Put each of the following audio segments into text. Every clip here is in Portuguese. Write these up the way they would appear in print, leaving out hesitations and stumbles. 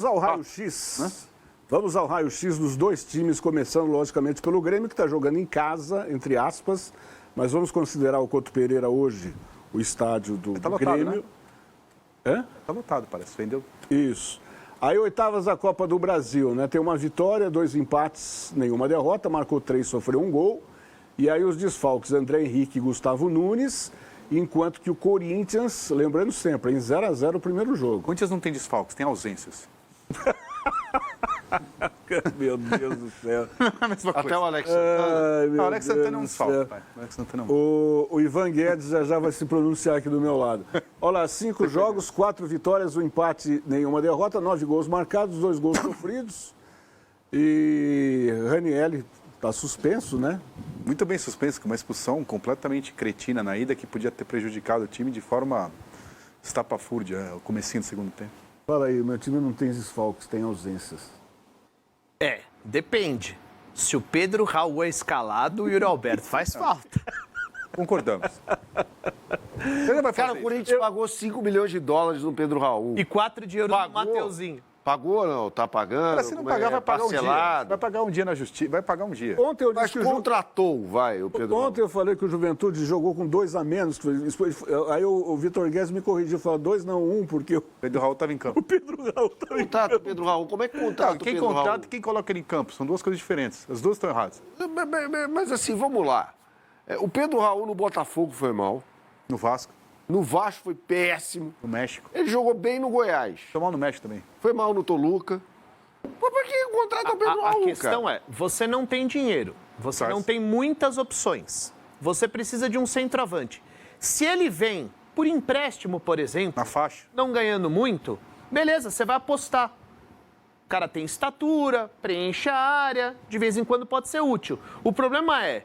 Vamos ao raio-x. Vamos ao raio-x dos dois times, começando, logicamente, pelo Grêmio, que está jogando em casa, entre aspas, mas vamos considerar o Couto Pereira hoje o estádio do lotado, Grêmio. Né? Está lotado, parece. Vendeu. Isso. Aí, oitavas da Copa do Brasil, né? Tem uma vitória, 2 empates, nenhuma derrota, marcou 3, sofreu 1 gol. E aí os desfalques, André Henrique e Gustavo Nunes, enquanto que o Corinthians, lembrando sempre, em 0-0 o primeiro jogo. O Corinthians não tem desfalques, tem ausências. Meu Deus do céu. Até o Alex Santana. O Alex Santana é um desfalque, pai. O Alex Santana não. O Ivan Guedes já vai se pronunciar aqui do meu lado. Olha lá, 5 jogos, 4 vitórias, 1 empate, nenhuma derrota, 9 gols marcados, 2 gols sofridos. E Ranieri está suspenso, né? Muito bem suspenso, com uma expulsão completamente cretina na ida, que podia ter prejudicado o time de forma estapafúrdia, o comecinho do segundo tempo. Fala aí, meu time não tem desfalques, tem ausências. Depende. Se o Pedro Raul é escalado, o Yuri Alberto faz falta. Concordamos. Cara, o Corinthians pagou 5 milhões de dólares no Pedro Raul. E 4 de euro no Mateuzinho. Pagou não? Tá pagando? Cara, se não pagar, vai pagar parcelado. um dia. Vai pagar um dia na justiça. Vai pagar um dia. Ontem eu Mas disse que contratou, o Pedro Raul. Ontem eu falei que o Juventude jogou com 2 a menos. Aí o Vitor Guedes me corrigiu, falou 2 não, 1, porque o Pedro Raul estava em campo. Pedro Raul estava em Contrata o Pedro Raul. Como é que contrata o Quem Pedro contrata Raul? e quem coloca ele em campo. São duas coisas diferentes. As duas estão erradas. Mas assim, vamos lá. O Pedro Raul no Botafogo foi mal. No Vasco, No Vasco foi péssimo. no México. Ele jogou bem no Goiás. Foi mal no México também. Foi mal no Toluca. Mas por que contrata o Pedro Raul, A questão cara? é, você não tem dinheiro, você Faz. não tem muitas opções. Você precisa de um centroavante. Se ele vem por empréstimo, por exemplo, Na faixa. não ganhando muito, beleza, você vai apostar. O cara tem estatura, preenche a área, de vez em quando pode ser útil. O problema é,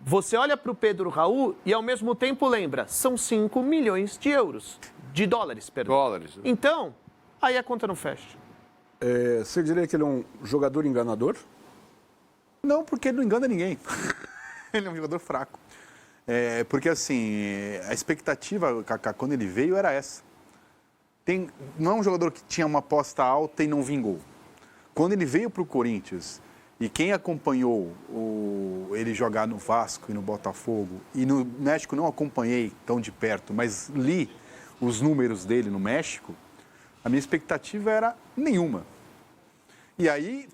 você olha para o Pedro Raul e ao mesmo tempo lembra, são 5 milhões de euros, de dólares, perdão. Dólares. Então, aí a conta não fecha. Você diria que ele é um jogador enganador? Não, porque ele não engana ninguém. Ele é um jogador fraco. Porque, assim, a expectativa, Kaká, quando ele veio, era essa. Não é um jogador que tinha uma aposta alta e não vingou. Quando ele veio para o Corinthians, e quem acompanhou ele jogar no Vasco e no Botafogo, e no México não acompanhei tão de perto, mas li os números dele no México, a minha expectativa era nenhuma. E aí,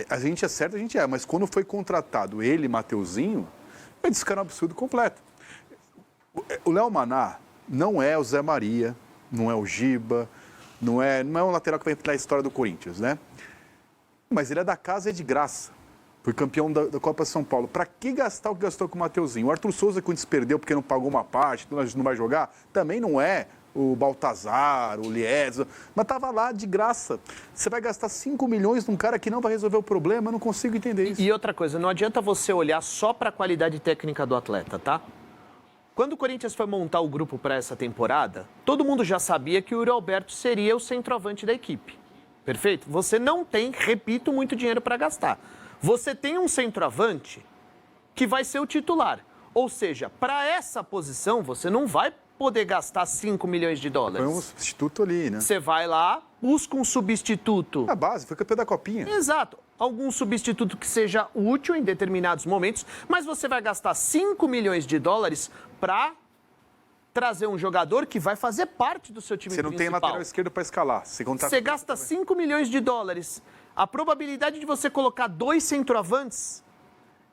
a gente acerta, a gente mas quando foi contratado ele, Mateuzinho, eu disse que era um absurdo completo. O Léo Maná não é o Zé Maria, não é o Giba, não é um lateral que vai entrar na história do Corinthians, né? Mas ele é da casa e é de graça. Foi campeão da Copa São Paulo. Para que gastar o que gastou com o Mateuzinho? O Arthur Souza, quando se perdeu porque não pagou uma parte, não vai jogar, também não é o Baltazar, o Lies, mas estava lá de graça. Você vai gastar 5 milhões num cara que não vai resolver o problema, eu não consigo entender isso. E outra coisa, não adianta você olhar só para a qualidade técnica do atleta, tá? Quando o Corinthians foi montar o grupo para essa temporada, todo mundo já sabia que o Yuri Alberto seria o centroavante da equipe. Perfeito? Você não tem, repito, muito dinheiro para gastar. Você tem um centroavante que vai ser o titular. Ou seja, para essa posição, você não vai poder gastar 5 milhões de dólares. Foi um substituto ali, né? Você vai lá, busca um substituto. A base, foi campeão da Copinha. Exato. Algum substituto que seja útil em determinados momentos, mas você vai gastar 5 milhões de dólares para trazer um jogador que vai fazer parte do seu time Você não tem principal. lateral esquerdo para escalar. Você gasta 5 milhões de dólares. A probabilidade de você colocar 2 centroavantes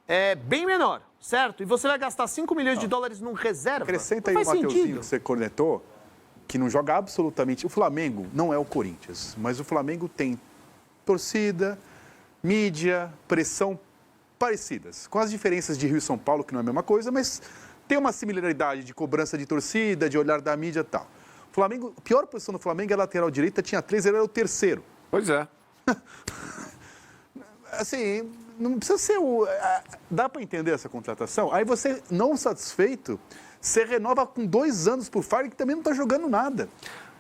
é bem menor, certo? E você vai gastar 5 milhões de dólares num reserva. Acrescenta Não aí o faz Mateuzinho sentido. que você cornetou, que não joga absolutamente... O Flamengo não é o Corinthians, mas o Flamengo tem torcida, mídia, pressão parecidas. Com as diferenças de Rio e São Paulo, que não é a mesma coisa, mas tem uma similaridade de cobrança de torcida, de olhar da mídia e tal. O Flamengo, a pior posição do Flamengo é a lateral direita, tinha 3, ele era o terceiro. Pois é. Assim, não precisa ser o... Dá para entender essa contratação? Aí você, não satisfeito, você renova com 2 anos por Fire, que também não está jogando nada.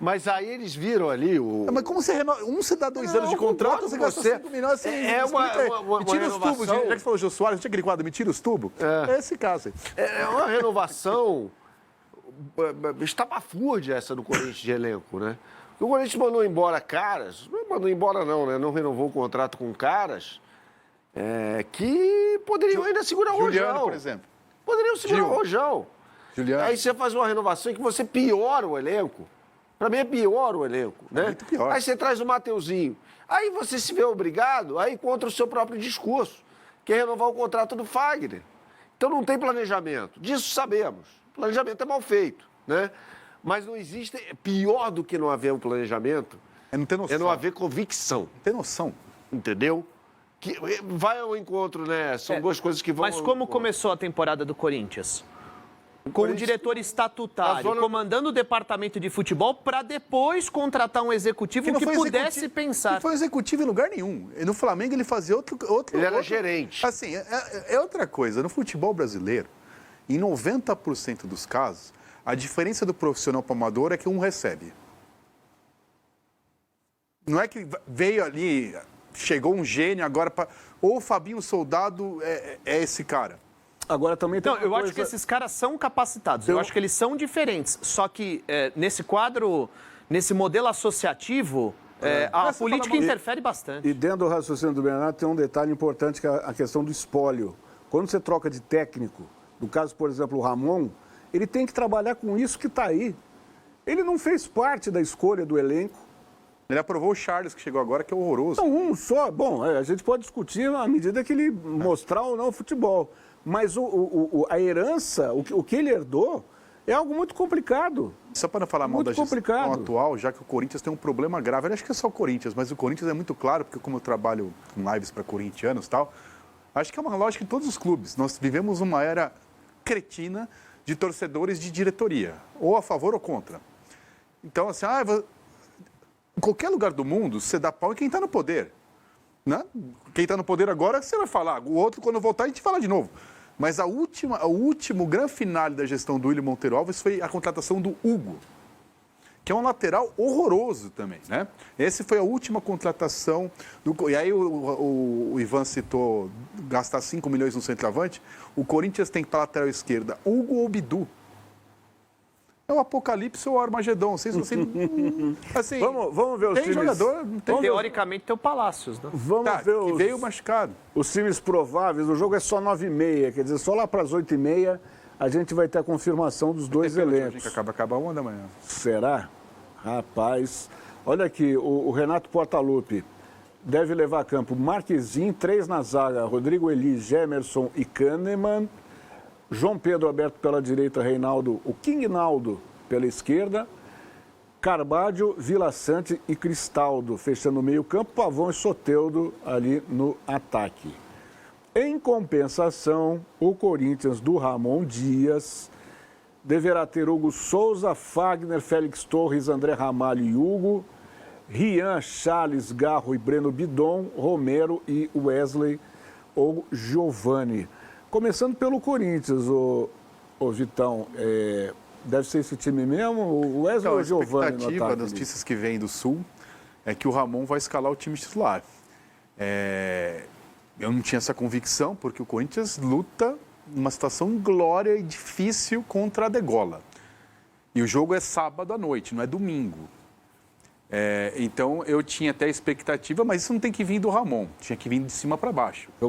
Mas aí eles viram ali o... Mas como você renova... Você dá 2 anos de contrato, você gasta 5 milhões. Assim, me tira os tubos, já que você falou Jô Soares, tinha aquele quadro, me tira os tubos? É esse caso aí. É uma renovação estapafúrdia essa do Corinthians de elenco, né? O Corinthians mandou embora caras, Mandou embora não, né? Não renovou o contrato com caras que poderiam ainda segurar o Juliano, Rojão. por exemplo. Poderiam segurar o Rojão. Juliano. Aí você faz uma renovação em que você piora o elenco. Para mim é pior o elenco, né? Muito pior. Aí você traz o Mateuzinho. Aí você se vê obrigado a ir contra o seu próprio discurso, que é renovar o contrato do Fagner. Então não tem planejamento. Disso sabemos. O planejamento é mal feito, né? Mas não existe... Pior do que não haver um planejamento É não ter noção. é não haver convicção. Não ter noção. Entendeu? Que vai ao encontro, né? São duas coisas que vão... Mas como começou a temporada do Corinthians? Com um diretor estatutário, comandando o departamento de futebol, para depois contratar um executivo que pudesse pensar. Não foi executivo em lugar nenhum. No Flamengo ele fazia outro Ele era gerente. Assim, é outra coisa. No futebol brasileiro, em 90% dos casos, a diferença do profissional para o amador é que um recebe. Não é que veio ali, chegou um gênio agora para... Ou o Fabinho Soldado é esse cara. Agora também tem Não, eu acho que esses caras são capacitados, eu acho que eles são diferentes. Só que nesse quadro, nesse modelo associativo, a política interfere bastante. E dentro do raciocínio do Bernardo tem um detalhe importante, que é a questão do espólio. Quando você troca de técnico, no caso, por exemplo, o Ramon, ele tem que trabalhar com isso que está aí. Ele não fez parte da escolha do elenco. Ele aprovou o Charles, que chegou agora, que é horroroso. Não, um só. Bom, a gente pode discutir à medida que ele mostrar ou não o futebol. Mas a herança, o que ele herdou, é algo muito complicado. Só para não falar mal da gestão atual, já que o Corinthians tem um problema grave. Eu acho que é só o Corinthians, mas o Corinthians é muito claro, porque como eu trabalho com lives para corintianos e tal, acho que é uma lógica em todos os clubes. Nós vivemos uma era cretina de torcedores de diretoria, ou a favor ou contra. Então, assim, em qualquer lugar do mundo, você dá pau em quem está no poder. Né? Quem está no poder agora, você vai falar. O outro, quando voltar, a gente fala de novo. Mas o último grande finale da gestão do Willian Monteiro Alves foi a contratação do Hugo, que é um lateral horroroso também, né? Essa foi a última contratação. E aí o Ivan citou gastar 5 milhões no centroavante. O Corinthians tem para a lateral esquerda Hugo ou Bidu. É o Apocalipse ou o Armagedon. Vocês assim, vamos ver os tem times. Jogador, tem Teoricamente tem o Palácios, né? Vamos ver que veio machucado. Os times prováveis. O jogo é só 9h30, quer dizer, só lá para as 8h30 a gente vai ter a confirmação dos dois elencos. Que acaba 1 da manhã. Será? Rapaz. Olha aqui, o Renato Portaluppi deve levar a campo Marquezinho, 3 na zaga, Rodrigo Eli, Gemerson e Kahneman. João Pedro aberto pela direita, Reinaldo, o King Naldo pela esquerda, Carbadio, Vila Sante e Cristaldo, fechando o meio-campo, Pavão e Soteldo ali no ataque. Em compensação, o Corinthians do Ramon Dias deverá ter Hugo Souza, Fagner, Félix Torres, André Ramalho e Hugo, Rian, Charles, Garro e Breno Bidon, Romero e Wesley ou Giovani. Começando pelo Corinthians, o Vitão, deve ser esse time mesmo? O Wesley ou o Giovani no ataque? A expectativa das notícias que vêm do Sul é que o Ramon vai escalar o time titular. Eu não tinha essa convicção, porque o Corinthians luta numa situação glória e difícil contra a Degola. E o jogo é sábado à noite, não é domingo. Então eu tinha até a expectativa, mas isso não tem que vir do Ramon, tinha que vir de cima para baixo.